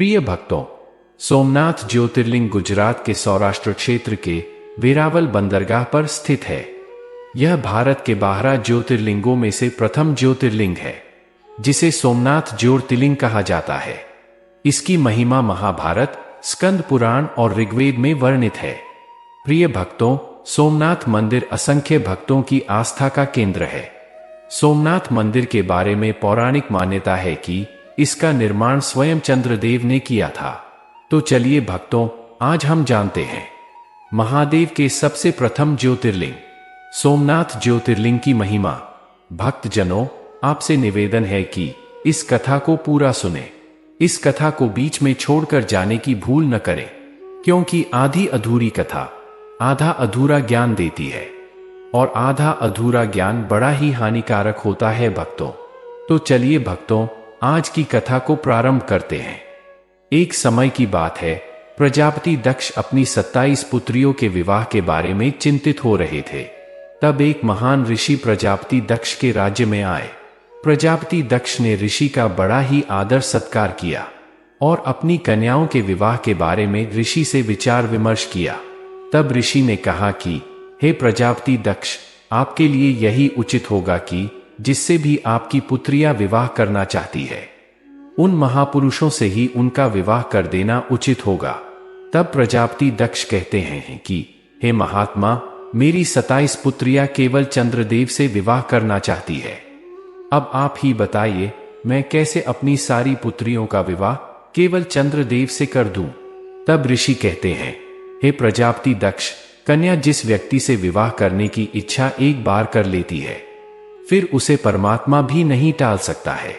प्रिय भक्तों, सोमनाथ ज्योतिर्लिंग गुजरात के सौराष्ट्र क्षेत्र के वेरावल बंदरगाह पर स्थित है। यह भारत के 12 ज्योतिर्लिंगों में से प्रथम ज्योतिर्लिंग है, जिसे सोमनाथ ज्योतिर्लिंग कहा जाता है। इसकी महिमा महाभारत, स्कंद पुराण और ऋग्वेद में वर्णित है। प्रिय भक्तों, सोमनाथ मंदिर असंख्य भक्तों की आस्था का केंद्र है। सोमनाथ मंदिर के बारे में पौराणिक मान्यता है कि इसका निर्माण स्वयं चंद्रदेव ने किया था। तो चलिए भक्तों, आज हम जानते हैं महादेव के सबसे प्रथम ज्योतिर्लिंग सोमनाथ ज्योतिर्लिंग की महिमा। भक्तजनों, आपसे निवेदन है कि इस कथा को पूरा सुने। इस कथा को बीच में छोड़कर जाने की भूल न करें, क्योंकि आधी अधूरी कथा आधा अधूरा ज्ञान देती है, और आधा अधूरा ज्ञान बड़ा ही हानिकारक होता है भक्तों। तो चलिए भक्तों, आज की कथा को प्रारंभ करते हैं। एक समय की बात है, प्रजापति दक्ष अपनी 27 पुत्रियों के विवाह के बारे में चिंतित हो रहे थे। तब एक महान ऋषि प्रजापति दक्ष के राज्य में आए। प्रजापति दक्ष ने ऋषि का बड़ा ही आदर सत्कार किया और अपनी कन्याओं के विवाह के बारे में ऋषि से विचार विमर्श किया। तब ऋषि ने कहा कि हे प्रजापति दक्ष, आपके लिए यही उचित होगा कि जिससे भी आपकी पुत्रियां विवाह करना चाहती है, उन महापुरुषों से ही उनका विवाह कर देना उचित होगा। तब प्रजापति दक्ष कहते हैं कि हे महात्मा, मेरी 27 पुत्रियां केवल चंद्रदेव से विवाह करना चाहती है। अब आप ही बताइए, मैं कैसे अपनी सारी पुत्रियों का विवाह केवल चंद्रदेव से कर दूं? तब ऋषि कहते हैं, हे प्रजापति दक्ष, कन्या जिस व्यक्ति से विवाह करने की इच्छा एक बार कर लेती है, फिर उसे परमात्मा भी नहीं टाल सकता है।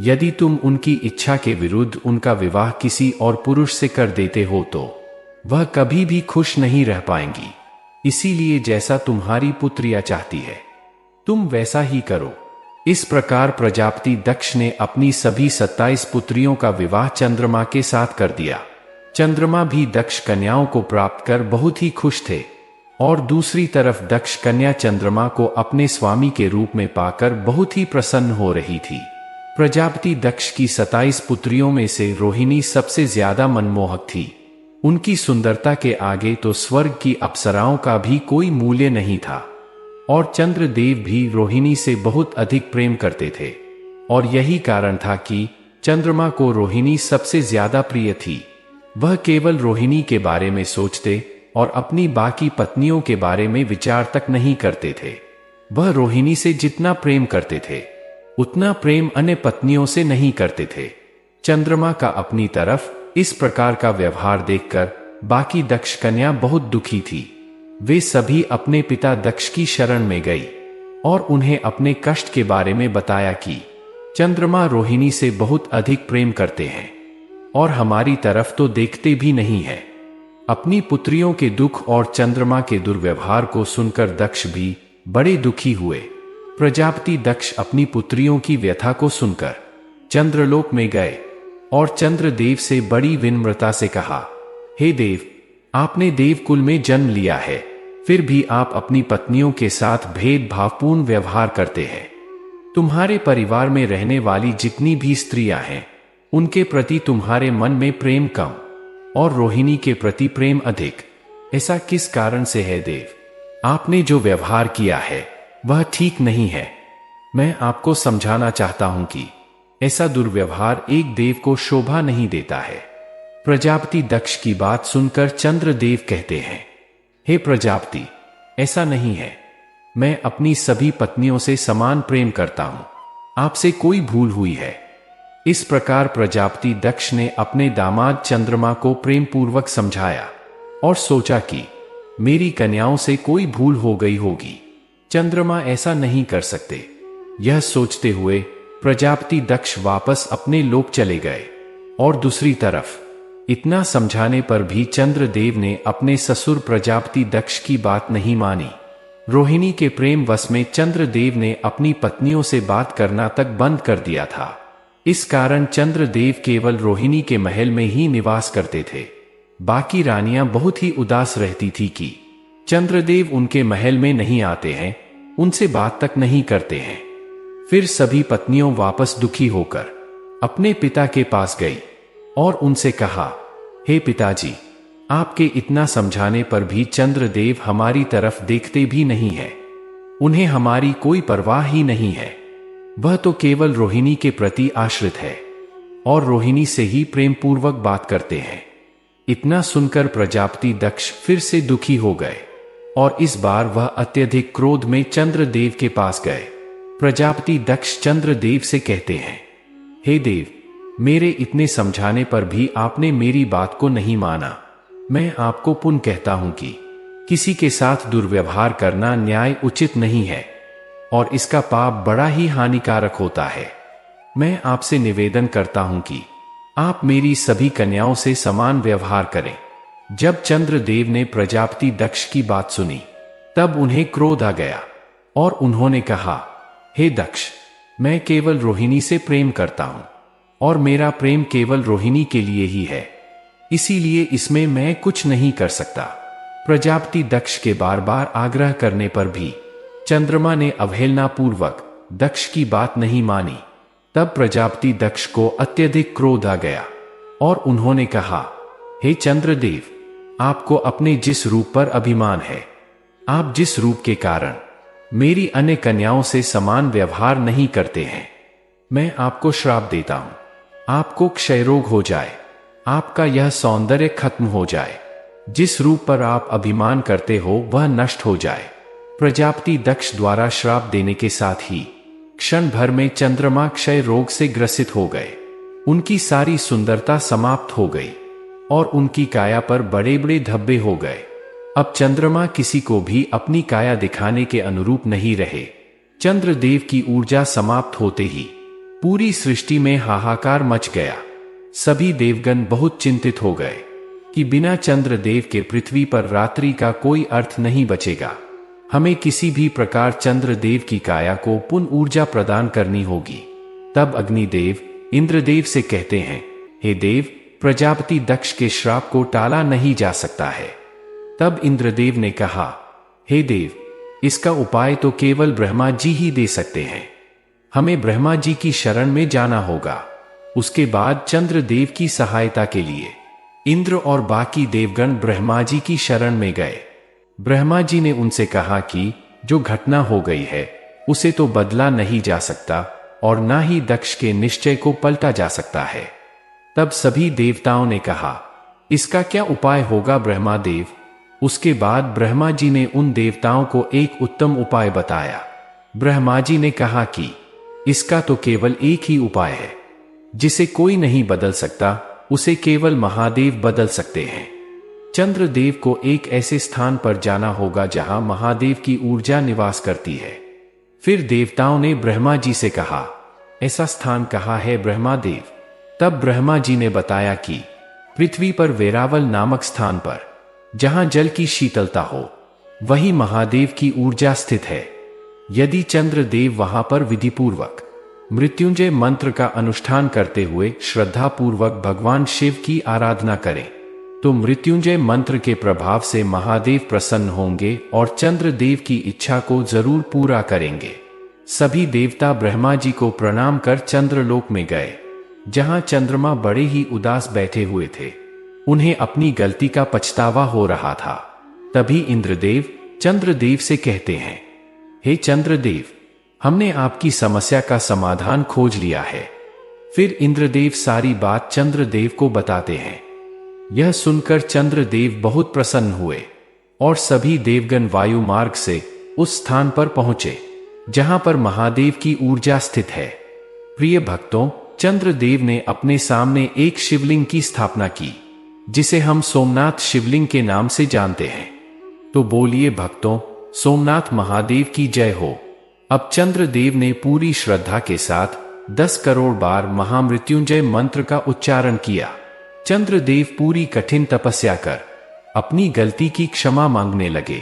यदि तुम उनकी इच्छा के विरुद्ध उनका विवाह किसी और पुरुष से कर देते हो तो वह कभी भी खुश नहीं रह पाएंगी। इसीलिए जैसा तुम्हारी पुत्रियां चाहती है, तुम वैसा ही करो। इस प्रकार प्रजापति दक्ष ने अपनी सभी 27 पुत्रियों का विवाह चंद्रमा के साथ कर दिया। चंद्रमा भी दक्ष कन्याओं को प्राप्त कर बहुत ही खुश थे, और दूसरी तरफ दक्ष कन्या चंद्रमा को अपने स्वामी के रूप में पाकर बहुत ही प्रसन्न हो रही थी। प्रजापति दक्ष की 27 पुत्रियों में से रोहिणी सबसे ज्यादा मनमोहक थी। उनकी सुंदरता के आगे तो स्वर्ग की अप्सराओं का भी कोई मूल्य नहीं था, और चंद्रदेव भी रोहिणी से बहुत अधिक प्रेम करते थे। और यही कारण था कि चंद्रमा को रोहिणी सबसे ज्यादा प्रिय थी। वह केवल रोहिणी के बारे में सोचते और अपनी बाकी पत्नियों के बारे में विचार तक नहीं करते थे। वह रोहिणी से जितना प्रेम करते थे, उतना प्रेम अन्य पत्नियों से नहीं करते थे। चंद्रमा का अपनी तरफ इस प्रकार का व्यवहार देखकर बाकी दक्ष कन्या बहुत दुखी थी। वे सभी अपने पिता दक्ष की शरण में गई और उन्हें अपने कष्ट के बारे में बताया कि चंद्रमा रोहिणी से बहुत अधिक प्रेम करते हैं और हमारी तरफ तो देखते भी नहीं है। अपनी पुत्रियों के दुख और चंद्रमा के दुर्व्यवहार को सुनकर दक्ष भी बड़े दुखी हुए। प्रजापति दक्ष अपनी पुत्रियों की व्यथा को सुनकर चंद्रलोक में गए और चंद्रदेव से बड़ी विनम्रता से कहा, हे देव, आपने देवकुल में जन्म लिया है, फिर भी आप अपनी पत्नियों के साथ भेदभावपूर्ण व्यवहार करते हैं। तुम्हारे परिवार में रहने वाली जितनी भी स्त्रियां हैं, उनके प्रति तुम्हारे मन में प्रेम कम और रोहिणी के प्रति प्रेम अधिक। ऐसा किस कारण से है देव? आपने जो व्यवहार किया है वह ठीक नहीं है। मैं आपको समझाना चाहता हूं कि ऐसा दुर्व्यवहार एक देव को शोभा नहीं देता है। प्रजापति दक्ष की बात सुनकर चंद्रदेव कहते हैं, हे प्रजापति, ऐसा नहीं है। मैं अपनी सभी पत्नियों से समान प्रेम करता हूं। आपसे कोई भूल हुई है। इस प्रकार प्रजापति दक्ष ने अपने दामाद चंद्रमा को प्रेम पूर्वक समझाया और सोचा कि मेरी कन्याओं से कोई भूल हो गई होगी, चंद्रमा ऐसा नहीं कर सकते। यह सोचते हुए प्रजापति दक्ष वापस अपने लोक चले गए। और दूसरी तरफ इतना समझाने पर भी चंद्रदेव ने अपने ससुर प्रजापति दक्ष की बात नहीं मानी। रोहिणी के प्रेम वश में चंद्रदेव ने अपनी पत्नियों से बात करना तक बंद कर दिया था। इस कारण चंद्रदेव केवल रोहिणी के महल में ही निवास करते थे। बाकी रानियां बहुत ही उदास रहती थी कि चंद्रदेव उनके महल में नहीं आते हैं, उनसे बात तक नहीं करते हैं। फिर सभी पत्नियों वापस दुखी होकर अपने पिता के पास गई और उनसे कहा, हे पिताजी, आपके इतना समझाने पर भी चंद्रदेव हमारी तरफ देखते भी नहीं है। उन्हें हमारी कोई परवाह ही नहीं है। वह तो केवल रोहिणी के प्रति आश्रित है और रोहिणी से ही प्रेम पूर्वक बात करते हैं। इतना सुनकर प्रजापति दक्ष फिर से दुखी हो गए और इस बार वह अत्यधिक क्रोध में चंद्रदेव के पास गए। प्रजापति दक्ष चंद्रदेव से कहते हैं, हे देव, मेरे इतने समझाने पर भी आपने मेरी बात को नहीं माना। मैं आपको पुनः कहता हूं कि किसी के साथ दुर्व्यवहार करना न्याय उचित नहीं है और इसका पाप बड़ा ही हानिकारक होता है। मैं आपसे निवेदन करता हूं कि आप मेरी सभी कन्याओं से समान व्यवहार करें। जब चंद्रदेव ने प्रजापति दक्ष की बात सुनी, तब उन्हें क्रोध आ गया और उन्होंने कहा, हे दक्ष, मैं केवल रोहिणी से प्रेम करता हूं और मेरा प्रेम केवल रोहिणी के लिए ही है, इसीलिए इसमें मैं कुछ नहीं कर सकता। प्रजापति दक्ष के बार बार आग्रह करने पर भी चंद्रमा ने अवहेलना पूर्वक दक्ष की बात नहीं मानी। तब प्रजापति दक्ष को अत्यधिक क्रोध आ गया और उन्होंने कहा, हे चंद्रदेव, आपको अपने जिस रूप पर अभिमान है, आप जिस रूप के कारण मेरी अन्य कन्याओं से समान व्यवहार नहीं करते हैं, मैं आपको श्राप देता हूं। आपको क्षय रोग हो जाए, आपका यह सौंदर्य खत्म हो जाए, जिस रूप पर आप अभिमान करते हो वह नष्ट हो जाए। प्रजापति दक्ष द्वारा श्राप देने के साथ ही क्षण भर में चंद्रमा क्षय रोग से ग्रसित हो गए। उनकी सारी सुंदरता समाप्त हो गई और उनकी काया पर बड़े बड़े धब्बे हो गए। अब चंद्रमा किसी को भी अपनी काया दिखाने के अनुरूप नहीं रहे। चंद्रदेव की ऊर्जा समाप्त होते ही पूरी सृष्टि में हाहाकार मच गया। सभी देवगण बहुत चिंतित हो गए कि बिना चंद्रदेव के पृथ्वी पर रात्रि का कोई अर्थ नहीं बचेगा। हमें किसी भी प्रकार चंद्रदेव की काया को पुनः ऊर्जा प्रदान करनी होगी। तब अग्निदेव इंद्रदेव से कहते हैं, हे देव, प्रजापति दक्ष के श्राप को टाला नहीं जा सकता है। तब इंद्रदेव ने कहा, हे देव, इसका उपाय तो केवल ब्रह्मा जी ही दे सकते हैं। हमें ब्रह्मा जी की शरण में जाना होगा। उसके बाद चंद्रदेव की सहायता के लिए इंद्र और बाकी देवगण ब्रह्मा जी की शरण में गए। ब्रह्मा जी ने उनसे कहा कि जो घटना हो गई है उसे तो बदला नहीं जा सकता और ना ही दक्ष के निश्चय को पलटा जा सकता है। तब सभी देवताओं ने कहा, इसका क्या उपाय होगा ब्रह्मा देव? उसके बाद ब्रह्मा जी ने उन देवताओं को एक उत्तम उपाय बताया। ब्रह्मा जी ने कहा कि इसका तो केवल एक ही उपाय है, जिसे कोई नहीं बदल सकता, उसे केवल महादेव बदल सकते हैं। चंद्रदेव को एक ऐसे स्थान पर जाना होगा जहां महादेव की ऊर्जा निवास करती है। फिर देवताओं ने ब्रह्मा जी से कहा, ऐसा स्थान कहाँ है ब्रह्मा देव? तब ब्रह्मा जी ने बताया कि पृथ्वी पर वेरावल नामक स्थान पर, जहां जल की शीतलता हो, वही महादेव की ऊर्जा स्थित है। यदि चंद्रदेव वहां पर विधिपूर्वक मृत्युंजय मंत्र का अनुष्ठान करते हुए श्रद्धापूर्वक भगवान शिव की आराधना करें, तो मृत्युंजय मंत्र के प्रभाव से महादेव प्रसन्न होंगे और चंद्रदेव की इच्छा को जरूर पूरा करेंगे। सभी देवता ब्रह्मा जी को प्रणाम कर चंद्रलोक में गए, जहां चंद्रमा बड़े ही उदास बैठे हुए थे। उन्हें अपनी गलती का पछतावा हो रहा था। तभी इंद्रदेव चंद्रदेव से कहते हैं, हे चंद्रदेव, हमने आपकी समस्या का समाधान खोज लिया है। फिर इंद्रदेव सारी बात चंद्रदेव को बताते हैं। यह सुनकर चंद्रदेव बहुत प्रसन्न हुए और सभी देवगण वायु मार्ग से उस स्थान पर पहुंचे जहां पर महादेव की ऊर्जा स्थित है। प्रिय भक्तों, चंद्रदेव ने अपने सामने एक शिवलिंग की स्थापना की, जिसे हम सोमनाथ शिवलिंग के नाम से जानते हैं। तो बोलिए भक्तों, सोमनाथ महादेव की जय हो। अब चंद्रदेव ने पूरी श्रद्धा के साथ 10 करोड़ बार महामृत्युंजय मंत्र का उच्चारण किया। चंद्रदेव पूरी कठिन तपस्या कर अपनी गलती की क्षमा मांगने लगे।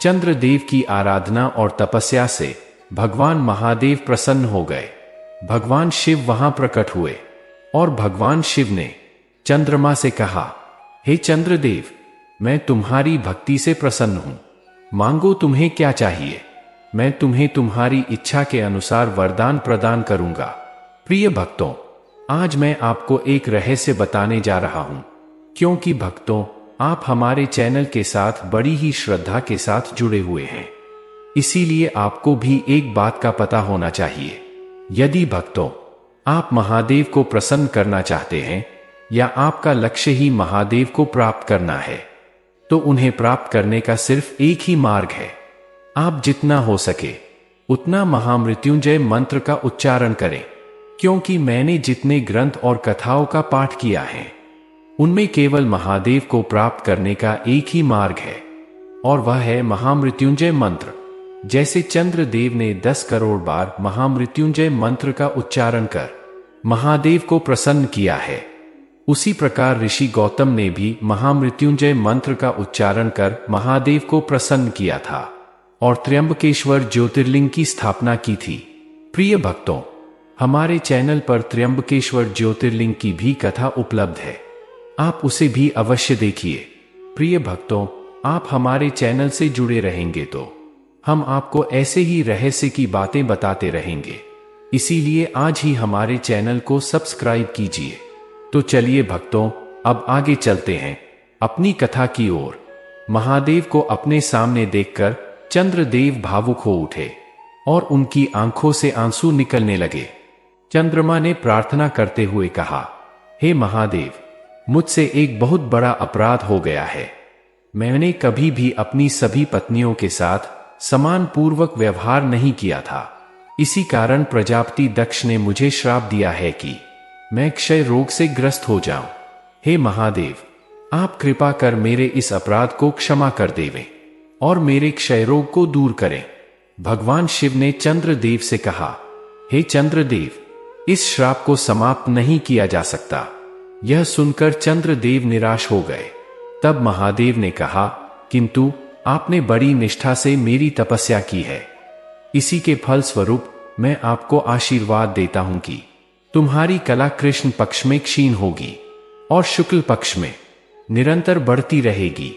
चंद्रदेव की आराधना और तपस्या से भगवान महादेव प्रसन्न हो गए। भगवान शिव वहां प्रकट हुए और भगवान शिव ने चंद्रमा से कहा, हे चंद्रदेव, मैं तुम्हारी भक्ति से प्रसन्न हूं। मांगो तुम्हें क्या चाहिए, मैं तुम्हें तुम्हारी इच्छा के अनुसार वरदान प्रदान करूंगा। प्रिय भक्तों, आज मैं आपको एक रहस्य बताने जा रहा हूं, क्योंकि भक्तों, आप हमारे चैनल के साथ बड़ी ही श्रद्धा के साथ जुड़े हुए हैं। इसीलिए आपको भी एक बात का पता होना चाहिए। यदि भक्तों, आप महादेव को प्रसन्न करना चाहते हैं या आपका लक्ष्य ही महादेव को प्राप्त करना है, तो उन्हें प्राप्त करने का सिर्फ एक ही मार्ग है। आप जितना हो सके उतना महामृत्युंजय मंत्र का उच्चारण करें, क्योंकि मैंने जितने ग्रंथ और कथाओं का पाठ किया है उनमें केवल महादेव को प्राप्त करने का एक ही मार्ग है, और वह है महामृत्युंजय मंत्र। जैसे चंद्रदेव ने 10 करोड़ बार महामृत्युंजय मंत्र का उच्चारण कर महादेव को प्रसन्न किया है, उसी प्रकार ऋषि गौतम ने भी महामृत्युंजय मंत्र का उच्चारण कर महादेव को प्रसन्न किया था और त्र्यंबकेश्वर ज्योतिर्लिंग की स्थापना की थी। प्रिय भक्तों, हमारे चैनल पर त्र्यंबकेश्वर ज्योतिर्लिंग की भी कथा उपलब्ध है, आप उसे भी अवश्य देखिए। प्रिय भक्तों, आप हमारे चैनल से जुड़े रहेंगे तो हम आपको ऐसे ही रहस्य की बातें बताते रहेंगे। इसीलिए आज ही हमारे चैनल को सब्सक्राइब कीजिए। तो चलिए भक्तों, अब आगे चलते हैं अपनी कथा की ओर। महादेव को अपने सामने देखकर चंद्रदेव भावुक हो उठे और उनकी आंखों से आंसू निकलने लगे। चंद्रमा ने प्रार्थना करते हुए कहा, हे महादेव, मुझसे एक बहुत बड़ा अपराध हो गया है। मैंने कभी भी अपनी सभी पत्नियों के साथ समान पूर्वक व्यवहार नहीं किया था। इसी कारण प्रजापति दक्ष ने मुझे श्राप दिया है कि मैं क्षय रोग से ग्रस्त हो जाऊं। हे महादेव, आप कृपा कर मेरे इस अपराध को क्षमा कर देवें और मेरे क्षय रोग को दूर करें। भगवान शिव ने चंद्रदेव से कहा, हे चंद्रदेव, इस श्राप को समाप्त नहीं किया जा सकता। यह सुनकर चंद्रदेव निराश हो गए। तब महादेव ने कहा, किंतु आपने बड़ी निष्ठा से मेरी तपस्या की है। इसी के फल स्वरूप मैं आपको आशीर्वाद देता हूं कि तुम्हारी कला कृष्ण पक्ष में क्षीण होगी और शुक्ल पक्ष में निरंतर बढ़ती रहेगी।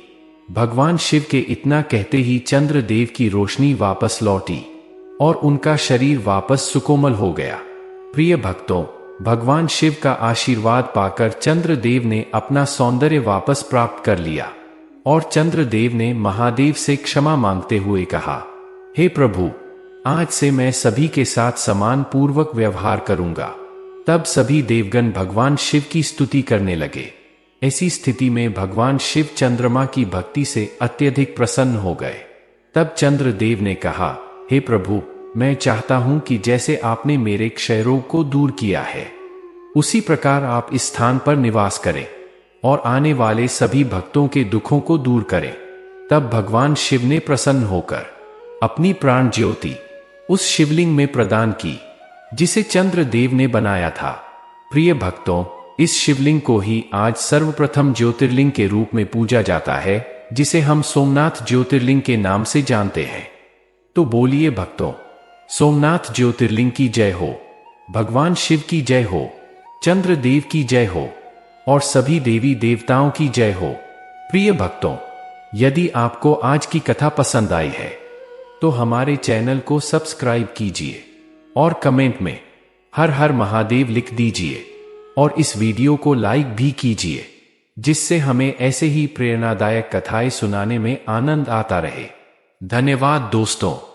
भगवान शिव के इतना कहते ही चंद्रदेव की रोशनी वापस लौटी और उनका शरीर वापस सुकोमल हो गया। प्रिय भक्तों, भगवान शिव का आशीर्वाद पाकर चंद्रदेव ने अपना सौंदर्य वापस प्राप्त कर लिया और चंद्रदेव ने महादेव से क्षमा मांगते हुए कहा, हे प्रभु, आज से मैं सभी के साथ समान पूर्वक व्यवहार करूंगा। तब सभी देवगण भगवान शिव की स्तुति करने लगे। ऐसी स्थिति में भगवान शिव चंद्रमा की भक्ति से अत्यधिक प्रसन्न हो गए। तब चंद्रदेव ने कहा, हे प्रभु, मैं चाहता हूं कि जैसे आपने मेरे क्षय रोग को दूर किया है, उसी प्रकार आप इस स्थान पर निवास करें और आने वाले सभी भक्तों के दुखों को दूर करें। तब भगवान शिव ने प्रसन्न होकर अपनी प्राण ज्योति उस शिवलिंग में प्रदान की जिसे चंद्रदेव ने बनाया था। प्रिय भक्तों, इस शिवलिंग को ही आज सर्वप्रथम ज्योतिर्लिंग के रूप में पूजा जाता है, जिसे हम सोमनाथ ज्योतिर्लिंग के नाम से जानते हैं। तो बोलिए भक्तों, सोमनाथ ज्योतिर्लिंग की जय हो, भगवान शिव की जय हो, चंद्रदेव की जय हो और सभी देवी देवताओं की जय हो। प्रिय भक्तों, यदि आपको आज की कथा पसंद आई है तो हमारे चैनल को सब्सक्राइब कीजिए और कमेंट में हर हर महादेव लिख दीजिए और इस वीडियो को लाइक भी कीजिए, जिससे हमें ऐसे ही प्रेरणादायक कथाएं सुनाने में आनंद आता रहे। धन्यवाद दोस्तों।